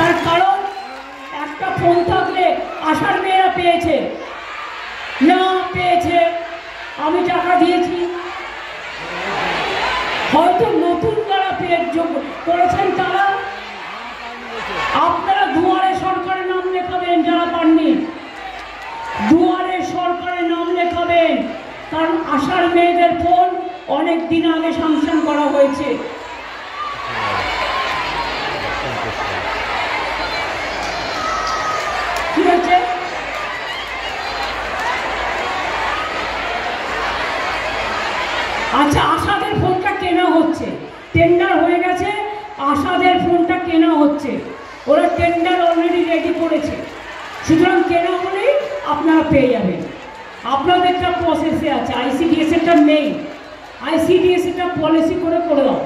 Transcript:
তার কারণ একটা ফোন থাকলে আশার মেয়েরা পেয়েছে, না পেয়েছে আমি টাকা দিয়েছি, হয়তো নতুন যারা পেয়ে করেছেন তারা। আপনারা দুয়ারে সরকারের নাম লেখাবেন, যারা পাননি দুয়ারে সরকারের নাম লেখাবেন, কারণ আশার মেয়েদের ফোন অনেক দিন আগে স্যাংশন করা হয়েছে। কি হয়েছে? আচ্ছা, আশাদের ফোনটা কেনা হচ্ছে, টেন্ডার হয়ে গেছে, আশাদের ফোনটা কেনা হচ্ছে, ওরা টেন্ডার অলরেডি রেডি করেছে, সুতরাং কেনা হলেই আপনারা পেয়ে যাবেন। আপনাদের একটা প্রসেসে আছে, আইসিডিএস একটা নেই, আইসিডিএস একটা পলিসি করে দাও।